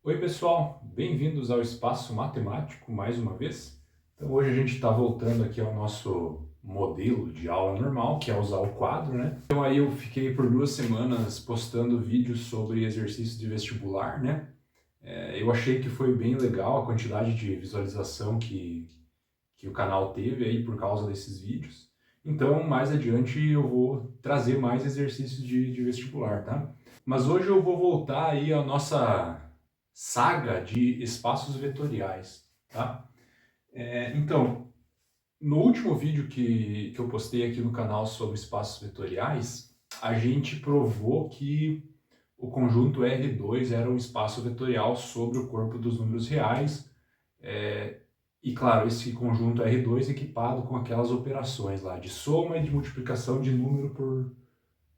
Oi pessoal, bem-vindos ao Espaço Matemático mais uma vez. Então hoje a gente está voltando aqui ao nosso modelo de aula normal, que é usar o quadro, né? Então aí eu fiquei por 2 semanas postando vídeos sobre exercícios de vestibular, né? Eu achei que foi bem legal a quantidade de visualização que o canal teve aí por causa desses vídeos. Então mais adiante eu vou trazer mais exercícios de vestibular, tá? Mas hoje eu vou voltar aí à nossa saga de espaços vetoriais, tá? Então, no último vídeo que eu postei aqui no canal sobre espaços vetoriais, a gente provou que o conjunto R2 era um espaço vetorial sobre o corpo dos números reais, e claro, esse conjunto R2 equipado com aquelas operações lá de soma e de multiplicação de número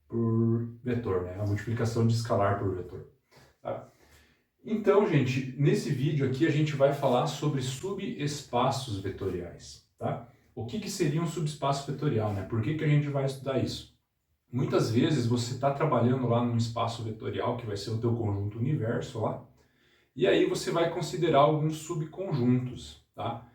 por vetor, né? A multiplicação de escalar por vetor. Tá? Então, gente, nesse vídeo aqui a gente vai falar sobre subespaços vetoriais, tá? O que seria um subespaço vetorial, né? Por que a gente vai estudar isso? Muitas vezes você está trabalhando lá num espaço vetorial, que vai ser o teu conjunto universo lá, e aí você vai considerar alguns subconjuntos, tá?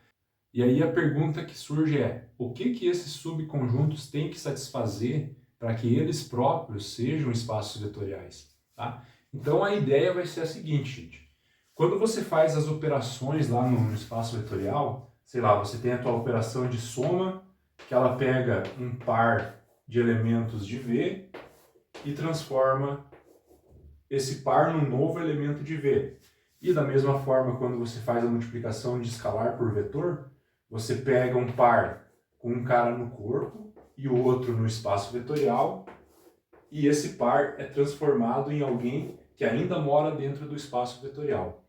E aí a pergunta que surge é, o que esses subconjuntos têm que satisfazer para que eles próprios sejam espaços vetoriais, tá? Então a ideia vai ser a seguinte, gente. Quando você faz as operações lá no espaço vetorial, sei lá, você tem a tua operação de soma, que ela pega um par de elementos de V e transforma esse par num novo elemento de V. E da mesma forma, quando você faz a multiplicação de escalar por vetor, você pega um par com um cara no corpo e o outro no espaço vetorial, e esse par é transformado em alguém que ainda mora dentro do espaço vetorial.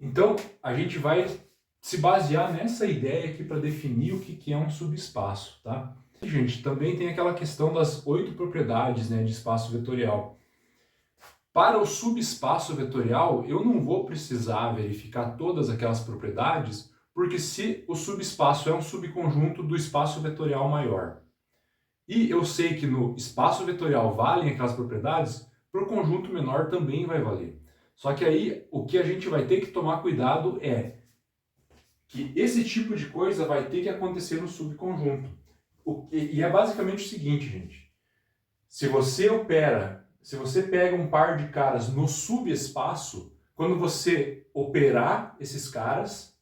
Então, a gente vai se basear nessa ideia aqui para definir o que é um subespaço, tá? E, gente, também tem aquela questão das 8 propriedades, né, de espaço vetorial. Para o subespaço vetorial, eu não vou precisar verificar todas aquelas propriedades, porque se o subespaço é um subconjunto do espaço vetorial maior, e eu sei que no espaço vetorial valem aquelas propriedades, para o conjunto menor também vai valer. Só que aí o que a gente vai ter que tomar cuidado é que esse tipo de coisa vai ter que acontecer no subconjunto. E é basicamente o seguinte, gente. Se você pega um par de caras no subespaço, quando você operar esses caras,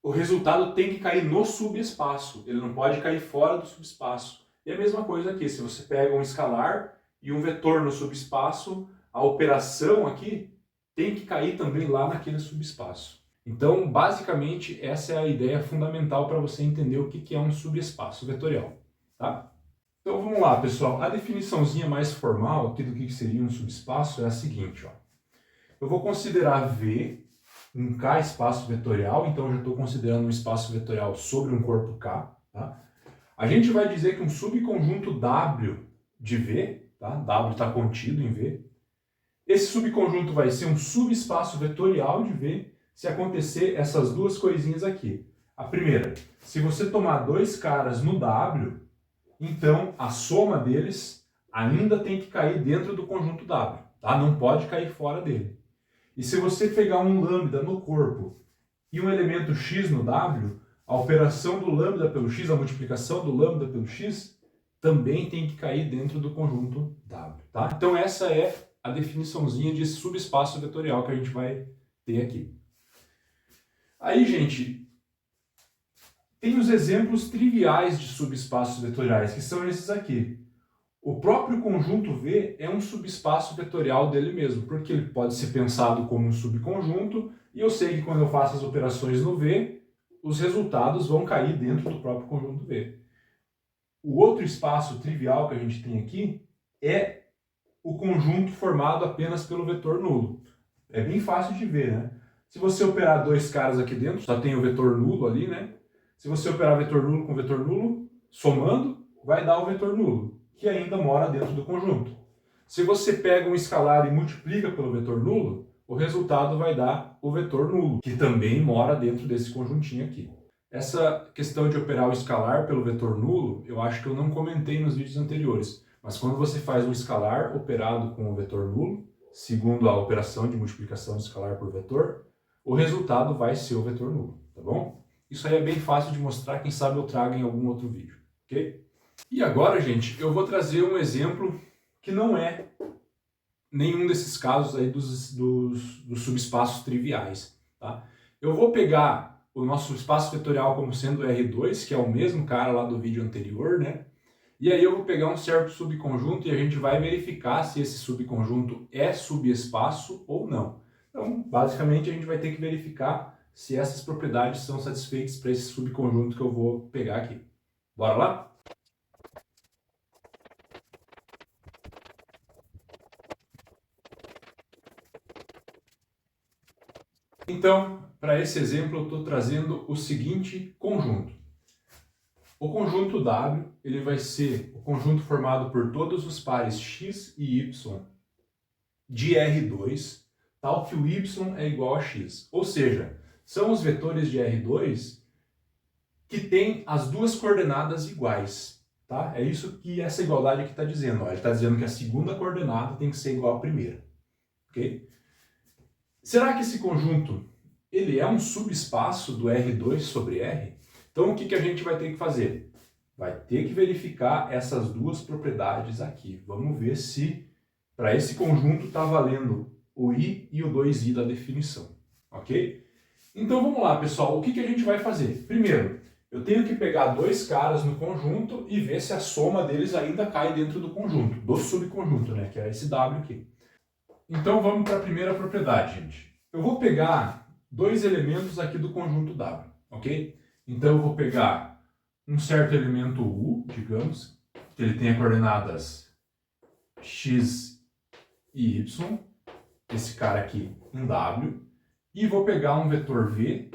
o resultado tem que cair no subespaço, ele não pode cair fora do subespaço. E a mesma coisa aqui, se você pega um escalar e um vetor no subespaço, a operação aqui tem que cair também lá naquele subespaço. Então, basicamente, essa é a ideia fundamental para você entender o que é um subespaço vetorial, tá? Então vamos lá, pessoal. A definiçãozinha mais formal aqui do que seria um subespaço é a seguinte, ó. Eu vou considerar V um K espaço vetorial, então eu já estou considerando um espaço vetorial sobre um corpo K, tá? A gente vai dizer que um subconjunto W de V, tá? W está contido em V. Esse subconjunto vai ser um subespaço vetorial de V se acontecer essas duas coisinhas aqui. A primeira, se você tomar dois caras no W, então a soma deles ainda tem que cair dentro do conjunto W, tá? Não pode cair fora dele. E se você pegar um lambda no corpo e um elemento x no W, a operação do lambda pelo x, a multiplicação do lambda pelo x, também tem que cair dentro do conjunto W, tá? Então essa é a definiçãozinha de subespaço vetorial que a gente vai ter aqui. Aí, gente, tem os exemplos triviais de subespaços vetoriais, que são esses aqui. O próprio conjunto V é um subespaço vetorial dele mesmo, porque ele pode ser pensado como um subconjunto, e eu sei que quando eu faço as operações no V, os resultados vão cair dentro do próprio conjunto V. O outro espaço trivial que a gente tem aqui é o conjunto formado apenas pelo vetor nulo. É bem fácil de ver, né? Se você operar dois caras aqui dentro, só tem o vetor nulo ali, né? Se você operar vetor nulo com vetor nulo, somando, vai dar o vetor nulo, que ainda mora dentro do conjunto. Se você pega um escalar e multiplica pelo vetor nulo, o resultado vai dar o vetor nulo, que também mora dentro desse conjuntinho aqui. Essa questão de operar o escalar pelo vetor nulo, eu acho que eu não comentei nos vídeos anteriores, mas quando você faz um escalar operado com o vetor nulo, segundo a operação de multiplicação de escalar por vetor, o resultado vai ser o vetor nulo, tá bom? Isso aí é bem fácil de mostrar, quem sabe eu trago em algum outro vídeo, ok? E agora, gente, eu vou trazer um exemplo que não é nenhum desses casos aí dos subespaços triviais, tá? Eu vou pegar o nosso espaço vetorial como sendo R2, que é o mesmo cara lá do vídeo anterior, né? E aí eu vou pegar um certo subconjunto e a gente vai verificar se esse subconjunto é subespaço ou não. Então, basicamente, a gente vai ter que verificar se essas propriedades são satisfeitas para esse subconjunto que eu vou pegar aqui. Bora lá? Então, para esse exemplo, eu estou trazendo o seguinte conjunto. O conjunto W ele vai ser o conjunto formado por todos os pares x e y de R2, tal que o y é igual a x. Ou seja, são os vetores de R2 que têm as duas coordenadas iguais. Tá? É isso que essa igualdade aqui está dizendo. Ó. Ele está dizendo que a segunda coordenada tem que ser igual à primeira. Okay? Será que esse conjunto ele é um subespaço do R2 sobre R? Então o que a gente vai ter que fazer? Vai ter que verificar essas duas propriedades aqui. Vamos ver se para esse conjunto está valendo o I e o 2I da definição. Ok? Então vamos lá, pessoal. O que a gente vai fazer? Primeiro, eu tenho que pegar dois caras no conjunto e ver se a soma deles ainda cai dentro do conjunto, do subconjunto, né? Que é esse W aqui. Então vamos para a primeira propriedade, gente. Eu vou pegar dois elementos aqui do conjunto W, ok? Então eu vou pegar um certo elemento U, digamos, que ele tenha coordenadas x e y, esse cara aqui em W, e vou pegar um vetor V,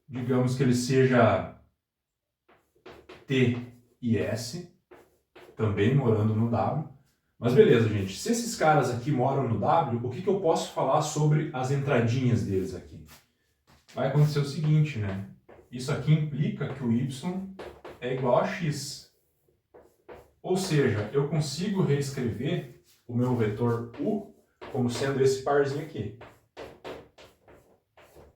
digamos que ele seja T e S, também morando no W. Mas beleza, gente. Se esses caras aqui moram no W, o que eu posso falar sobre as entradinhas deles aqui? Vai acontecer o seguinte, né? Isso aqui implica que o y é igual a x. Ou seja, eu consigo reescrever o meu vetor u como sendo esse parzinho aqui.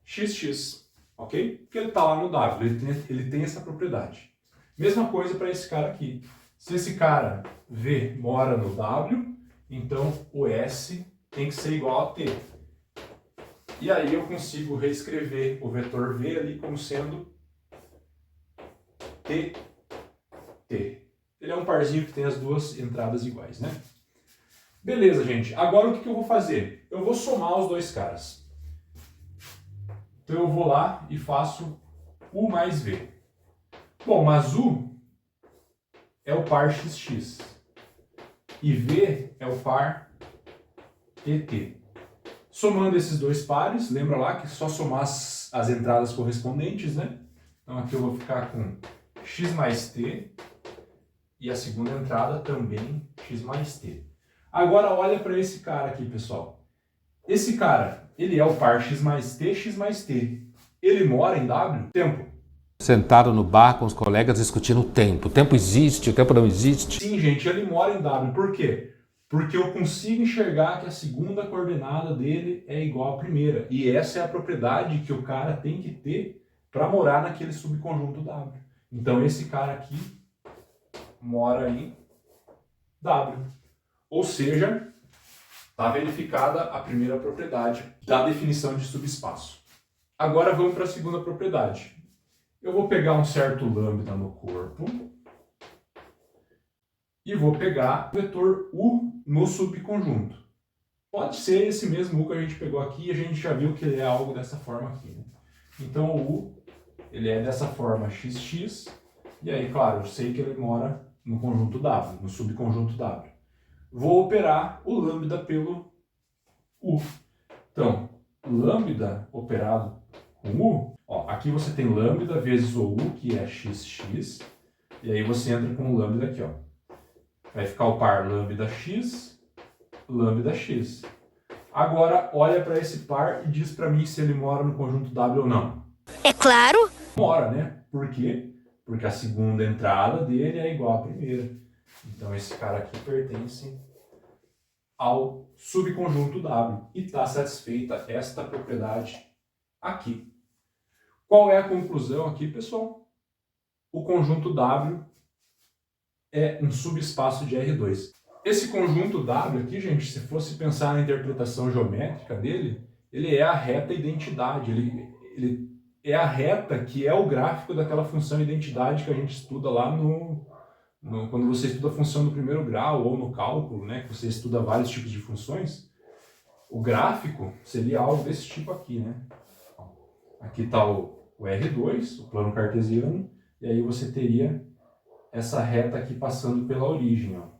Xx, ok? Porque ele está lá no W, ele tem essa propriedade. Mesma coisa para esse cara aqui. Se esse cara V mora no W, então o S tem que ser igual a T. E aí eu consigo reescrever o vetor V ali como sendo T, T. Ele é um parzinho que tem as duas entradas iguais, né? Beleza, gente. Agora o que eu vou fazer? Eu vou somar os dois caras. Então eu vou lá e faço U mais V. Bom, mas U é o par XX e V é o par TT. Somando esses dois pares, lembra lá que só somar as entradas correspondentes, né? Então aqui eu vou ficar com x mais t e a segunda entrada também x mais t. Agora olha para esse cara aqui, pessoal. Esse cara, ele é o par x mais t, x mais t. Ele mora em W? Tempo. Sentado no bar com os colegas discutindo o tempo. O tempo existe, o tempo não existe. Sim, gente, ele mora em W. Por quê? Porque eu consigo enxergar que a segunda coordenada dele é igual à primeira. E essa é a propriedade que o cara tem que ter para morar naquele subconjunto W. Então esse cara aqui mora em W. Ou seja, está verificada a primeira propriedade da definição de subespaço. Agora vamos para a segunda propriedade. Eu vou pegar um certo lambda no corpo e vou pegar o vetor U no subconjunto. Pode ser esse mesmo U que a gente pegou aqui e a gente já viu que ele é algo dessa forma aqui, né? Então o U ele é dessa forma XX e aí, claro, eu sei que ele mora no conjunto W, no subconjunto W. Vou operar o lambda pelo U. Então, lambda operado com U, ó, aqui você tem lambda vezes o U, que é XX, e aí você entra com o lambda aqui, ó. Vai ficar o par lambda x, lambda x. Agora, olha para esse par e diz para mim se ele mora no conjunto W ou não. É claro. Mora, né? Por quê? Porque a segunda entrada dele é igual à primeira. Então, esse cara aqui pertence ao subconjunto W e está satisfeita esta propriedade aqui. Qual é a conclusão aqui, pessoal? O conjunto W é um subespaço de R2. Esse conjunto W aqui, gente, se fosse pensar na interpretação geométrica dele, ele é a reta identidade, ele é a reta que é o gráfico daquela função identidade que a gente estuda lá quando você estuda a função do primeiro grau ou no cálculo, né, que você estuda vários tipos de funções. O gráfico seria algo desse tipo aqui, né? Aqui está o R2, o plano cartesiano, e aí você teria essa reta aqui passando pela origem. Ó.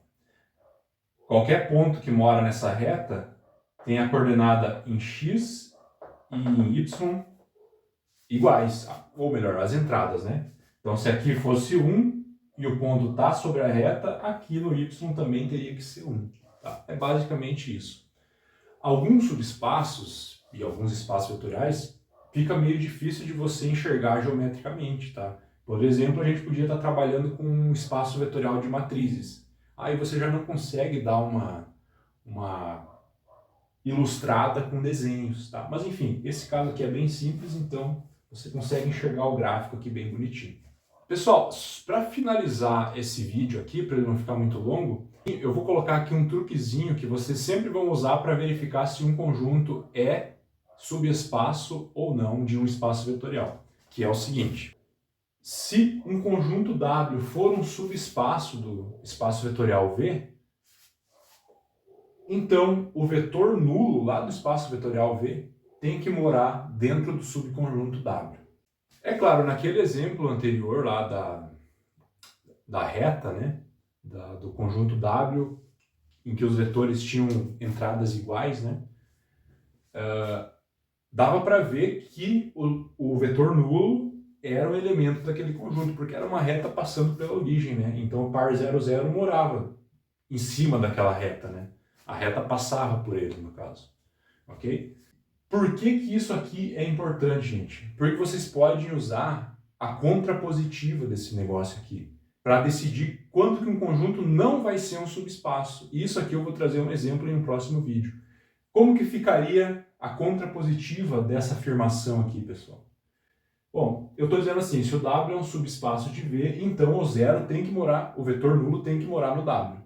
Qualquer ponto que mora nessa reta tem a coordenada em x e em y iguais, ou melhor, as entradas, né? Então, se aqui fosse 1 e o ponto está sobre a reta, aqui no y também teria que ser 1. Tá? É basicamente isso. Alguns subespaços e alguns espaços vetoriais fica meio difícil de você enxergar geometricamente, tá? Por exemplo, a gente podia estar trabalhando com um espaço vetorial de matrizes. Aí você já não consegue dar uma ilustrada com desenhos, tá? Mas enfim, esse caso aqui é bem simples, então você consegue enxergar o gráfico aqui bem bonitinho. Pessoal, para finalizar esse vídeo aqui, para ele não ficar muito longo, eu vou colocar aqui um truquezinho que vocês sempre vão usar para verificar se um conjunto é subespaço ou não de um espaço vetorial, que é o seguinte: se um conjunto W for um subespaço do espaço vetorial V, então o vetor nulo lá do espaço vetorial V tem que morar dentro do subconjunto W. É claro, naquele exemplo anterior lá da reta, né, do conjunto W, em que os vetores tinham entradas iguais, né, dava para ver que o vetor nulo era um elemento daquele conjunto, porque era uma reta passando pela origem, né? Então o par 00 morava em cima daquela reta, né? A reta passava por ele, no caso. Ok? Por que que isso aqui é importante, gente? Porque vocês podem usar a contrapositiva desse negócio aqui para decidir quando que um conjunto não vai ser um subespaço. Isso aqui eu vou trazer um exemplo em um próximo vídeo. Como que ficaria a contrapositiva dessa afirmação aqui, pessoal? Bom, eu estou dizendo assim, se o W é um subespaço de V, então o zero tem que morar, o vetor nulo tem que morar no W.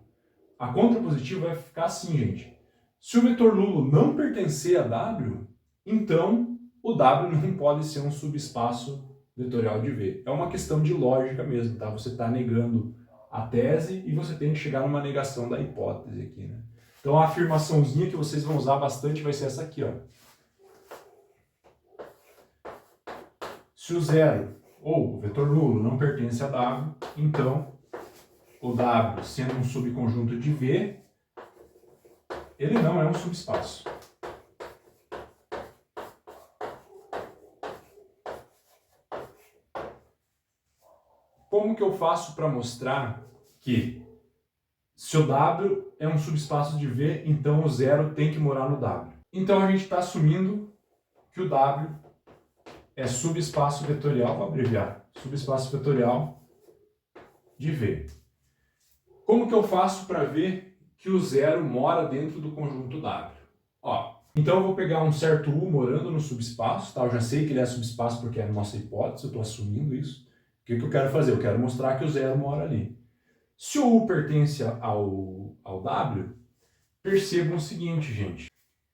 A contrapositiva vai ficar assim, gente. Se o vetor nulo não pertencer a W, então o W não pode ser um subespaço vetorial de V. É uma questão de lógica mesmo, tá? Você está negando a tese e você tem que chegar numa negação da hipótese aqui, né? Então a afirmaçãozinha que vocês vão usar bastante vai ser essa aqui, ó. Se o zero ou o vetor nulo não pertence a W, então o W, sendo um subconjunto de V, ele não é um subespaço. Como que eu faço para mostrar que se o W é um subespaço de V, então o zero tem que morar no W? Então a gente está assumindo que o W é subespaço vetorial, vou abreviar, subespaço vetorial de V. Como que eu faço para ver que o zero mora dentro do conjunto W? Ó, então eu vou pegar um certo U morando no subespaço, tá? Eu já sei que ele é subespaço porque é a nossa hipótese, eu estou assumindo isso. O que que eu quero fazer? Eu quero mostrar que o zero mora ali. Se o U pertence ao W, percebam o seguinte, gente.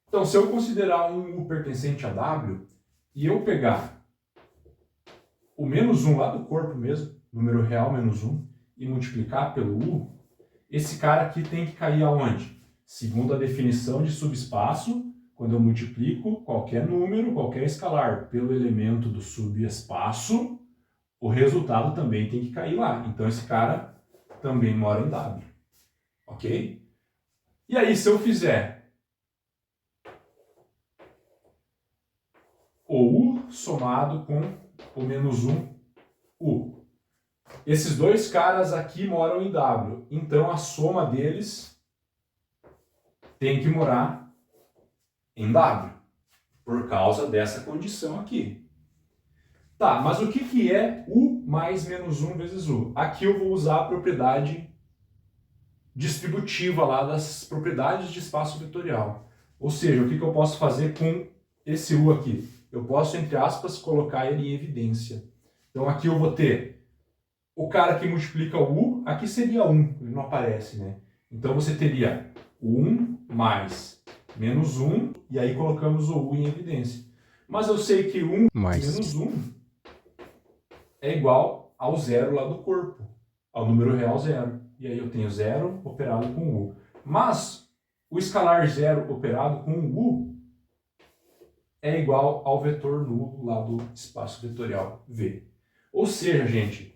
Então, se eu considerar um U pertencente a W, e eu pegar o menos 1 lá do corpo mesmo, número real menos 1, e multiplicar pelo U, esse cara aqui tem que cair aonde? Segundo a definição de subespaço, quando eu multiplico qualquer número, qualquer escalar, pelo elemento do subespaço, o resultado também tem que cair lá. Então esse cara também mora em W. Ok? E aí, se eu fizer o U somado com o menos 1 U. Esses dois caras aqui moram em W, então a soma deles tem que morar em W, por causa dessa condição aqui. Tá, mas o que que é U mais menos 1 vezes U? Aqui eu vou usar a propriedade distributiva lá das propriedades de espaço vetorial. Ou seja, o que eu posso fazer com esse U aqui? Eu posso, entre aspas, colocar ele em evidência. Então aqui eu vou ter o cara que multiplica o U, aqui seria 1, ele não aparece, né? Então você teria 1 mais menos 1, e aí colocamos o U em evidência. Mas eu sei que 1 menos 1 é igual ao zero lá do corpo, ao número real zero. E aí eu tenho zero operado com U. Mas o escalar zero operado com U é igual ao vetor nulo lá do espaço vetorial V. Ou seja, gente,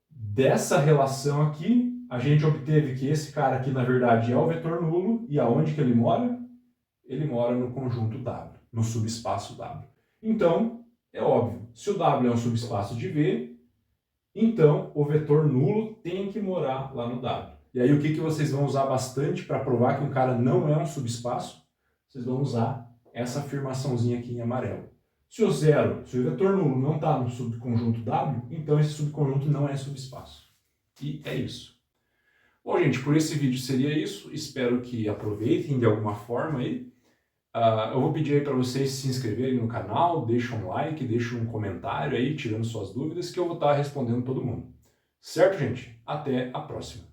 dessa relação aqui, a gente obteve que esse cara aqui, na verdade, é o vetor nulo. E aonde que ele mora? Ele mora no conjunto W, no subespaço W. Então, é óbvio, se o W é um subespaço de V, então o vetor nulo tem que morar lá no W. E aí o que vocês vão usar bastante para provar que um cara não é um subespaço? Vocês vão usar essa afirmaçãozinha aqui em amarelo. Se o vetor nulo não está no subconjunto W, então esse subconjunto não é subespaço. E é isso. Bom, gente, por esse vídeo seria isso. Espero que aproveitem de alguma forma aí. Eu vou pedir aí para vocês se inscreverem no canal, deixem um like, deixem um comentário aí, tirando suas dúvidas, que eu vou estar respondendo todo mundo. Certo, gente? Até a próxima.